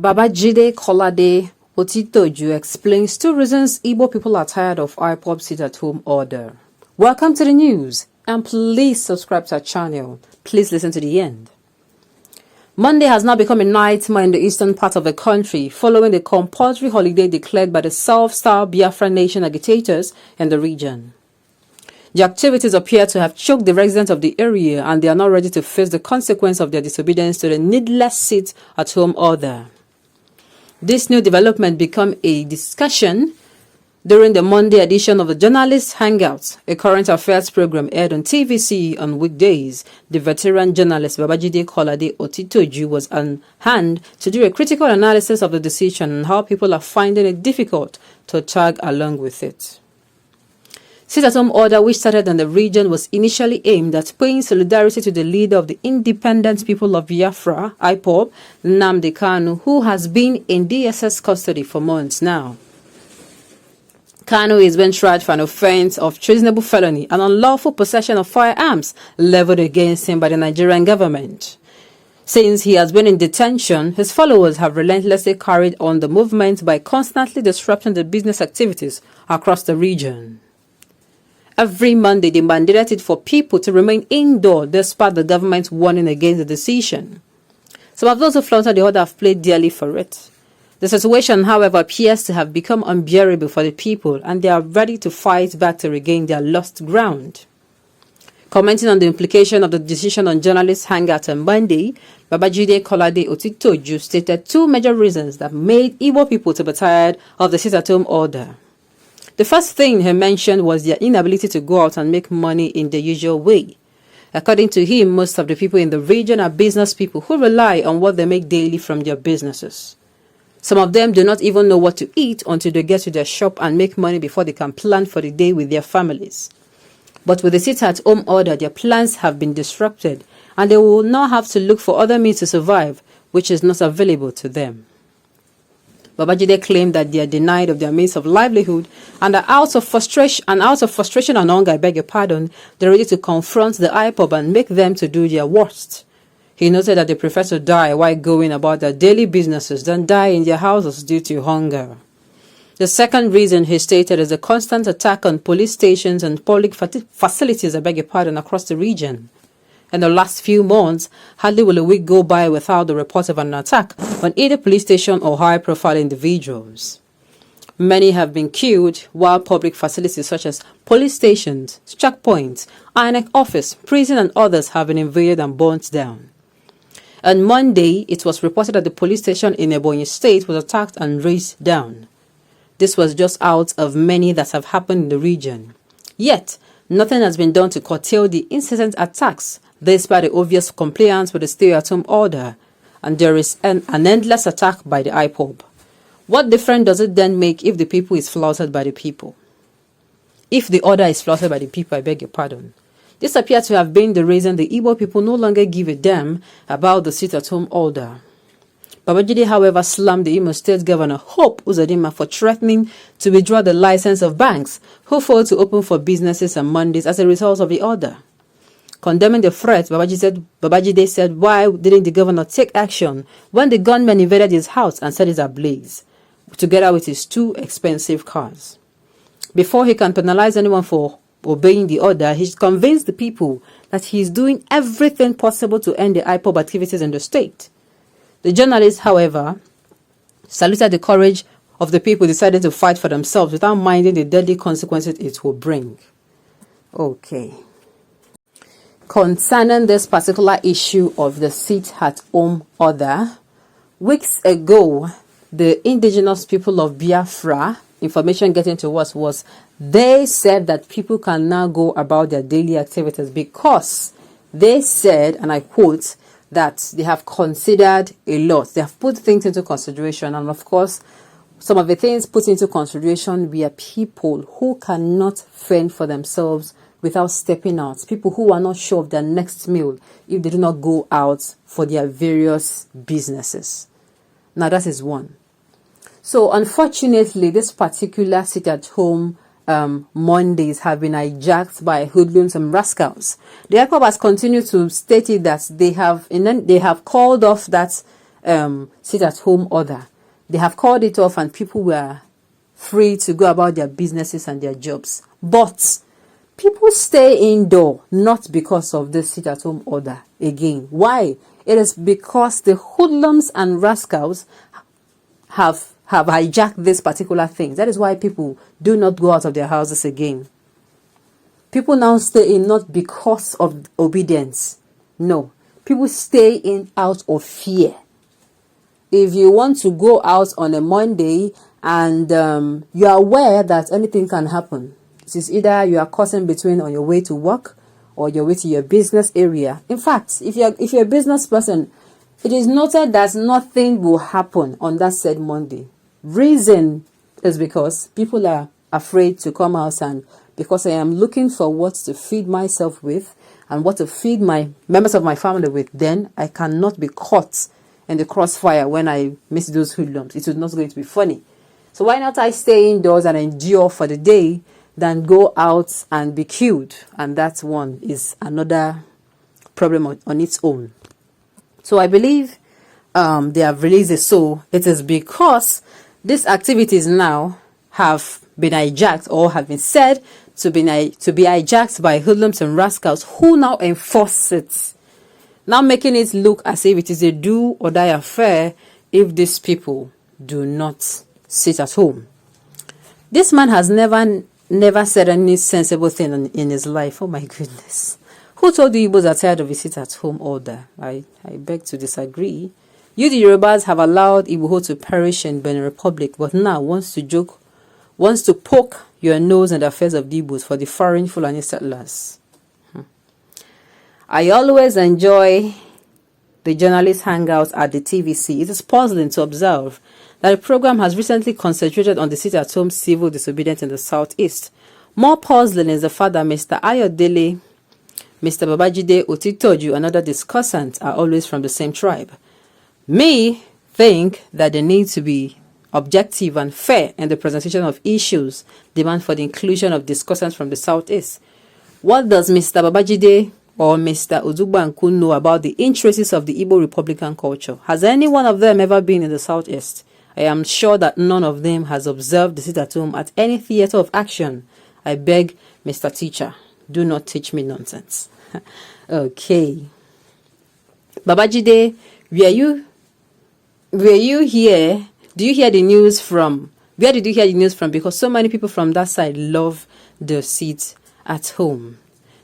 Babajide Kolade Otitoju explains 2 reasons Igbo people are tired of Ipob sit-at-home order. Welcome to the news, and please subscribe to our channel. Please listen to the end. Monday has now become a nightmare in the eastern part of the country following the compulsory holiday declared by the self-styled Biafra Nation agitators in the region. The activities appear to have choked the residents of the area, and they are not ready to face the consequence of their disobedience to the needless sit-at-home order. This new development became a discussion during the Monday edition of the Journalist Hangout, a current affairs program aired on TVC on weekdays. The veteran journalist Babajide Kolade Otitoju was on hand to do a critical analysis of the decision and how people are finding it difficult to tag along with it. Sit-at-home order, which started in the region, was initially aimed at paying solidarity to the leader of the independent people of Biafra, Ipob, Nnamdi Kanu, who has been in DSS custody for months now. Kanu is being tried for an offense of treasonable felony and unlawful possession of firearms leveled against him by the Nigerian government. Since he has been in detention, his followers have relentlessly carried on the movement by constantly disrupting the business activities across the region. Every Monday, they mandated it for people to remain indoors despite the government's warning against the decision. Some of those who flaunted the order have paid dearly for it. The situation, however, appears to have become unbearable for the people, and they are ready to fight back to regain their lost ground. Commenting on the implication of the decision on journalists' hangout on Monday, Babajide Kolade Otitoju stated 2 major reasons that made Igbo people to be tired of the sit-at-home order. The first thing he mentioned was their inability to go out and make money in the usual way. According to him, most of the people in the region are business people who rely on what they make daily from their businesses. Some of them do not even know what to eat until they get to their shop and make money before they can plan for the day with their families. But with the sit-at-home order, their plans have been disrupted, and they will now have to look for other means to survive, which is not available to them. Babajide claimed that they are denied of their means of livelihood and are out of frustration and hunger, they're ready to confront the Ipob and make them to do their worst. He noted that they prefer to die while going about their daily businesses than die in their houses due to hunger. The second reason, he stated, is the constant attack on police stations and public facilities across the region. In the last few months, hardly will a week go by without the report of an attack on either police station or high-profile individuals. Many have been killed, while public facilities such as police stations, checkpoints, INEC office, prison and others have been invaded and burnt down. On Monday, it was reported that the police station in Ebonyi State was attacked and razed down. This was just out of many that have happened in the region. Yet, nothing has been done to curtail the incessant attacks, despite the obvious compliance with the stay-at-home order, and there is an endless attack by the Ipob. What difference does it then make if the people is flouted by the people? If the order is flouted by the people, I beg your pardon. This appears to have been the reason the Igbo people no longer give a damn about the sit-at-home order. Babajide, however, slammed the Imo State Governor Hope Uzodinma for threatening to withdraw the license of banks who failed to open for businesses on Mondays as a result of the order. Condemning the threat, Babajide said, why didn't the governor take action when the gunmen invaded his house and set it ablaze, together with his 2 expensive cars? Before he can penalize anyone for obeying the order, he convinced the people that he is doing everything possible to end the Ipob activities in the state. The journalist, however, saluted the courage of the people decided to fight for themselves without minding the deadly consequences it will bring. Okay. Concerning this particular issue of the sit-at-home order, weeks ago, the indigenous people of Biafra, information getting to us was, they said that people can now go about their daily activities because they said, and I quote, that they have considered a lot. They have put things into consideration, and of course, some of the things put into consideration were people who cannot fend for themselves without stepping out, people who are not sure of their next meal if they do not go out for their various businesses. Now that is one. So unfortunately, this particular sit-at-home Mondays have been hijacked by hoodlums and rascals. The Ipob has continued to state it that they have called off that sit-at-home order. They have called it off and people were free to go about their businesses and their jobs. But people stay indoor not because of this sit-at-home order again. Why? It is because the hoodlums and rascals have hijacked this particular thing. That is why people do not go out of their houses again. People now stay in not because of obedience. No. People stay in out of fear. If you want to go out on a Monday and you are aware that anything can happen, it is either you are crossing between on your way to work or your way to your business area. In fact, if you're a business person, it is noted that nothing will happen on that said Monday. Reason is because people are afraid to come out, and because I am looking for what to feed myself with and what to feed my members of my family with, then I cannot be caught in the crossfire when I miss those hoodlums. It is not going to be funny. So why not I stay indoors and endure for the day than go out and be killed? And that one is another problem on its own. So I believe they have released it. So it is because these activities now have been hijacked or have been said to be hijacked by hoodlums and rascals who now enforce it. Now making it look as if it is a do or die affair if these people do not sit at home. This man has never said any sensible thing in his life. Oh my goodness. Who told the Igbos are tired of a sit-at-home order? I beg to disagree. You, the Yorubas, have allowed Igbo to perish in Benin Republic, but now wants to poke your nose in the affairs of the Igbos for the foreign Fulani settlers. I always enjoy the journalist hangouts at the TVC. It is puzzling to observe that the program has recently concentrated on the sit-at-home civil disobedience in the southeast. More puzzling is the fact that Mr. Ayodele, Mr. Babajide, Otitoju, and other discussants are always from the same tribe. Me think that they need to be objective and fair in the presentation of issues, demand for the inclusion of discussants from the southeast. What does Mr. Babajide or Mr. Ozugbanku know about the interests of the Igbo Republican culture? Has any one of them ever been in the southeast? I am sure that none of them has observed the sit-at-home at any theater of action. I beg, Mr. Teacher, do not teach me nonsense. Okay. Babajide, were you here? Do you hear the news from? Where did you hear the news from? Because so many people from that side love the sit at home.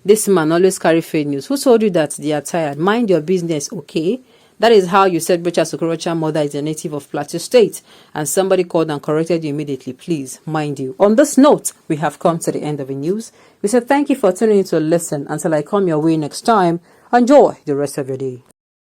This man always carry fake news. Who told you that they are tired? Mind your business, okay? That is how you said Brecha Sokorocha mother is a native of Plateau State, and somebody called and corrected you immediately. Please, mind you. On this note, we have come to the end of the news. We said thank you for tuning in to listen. Until I come your way next time, enjoy the rest of your day.